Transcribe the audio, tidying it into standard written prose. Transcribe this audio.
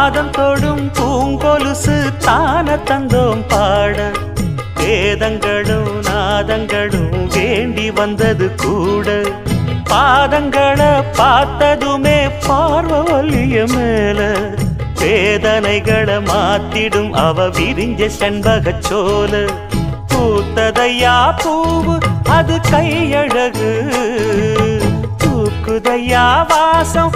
பாதம் தொடும் பூங்கொலுசு தான தந்தோம் பாட வேதங்களும் நாதங்களும் வேண்டி வந்தது கூட பாதங்களை பார்த்ததுமே பார்வலிய மேல வேதனைகளை மாத்திடும் அவ விரிஞ்ச செண்பகச்சோல பூத்ததையா பூவு அது கையழகு தூக்குதையா வாசம்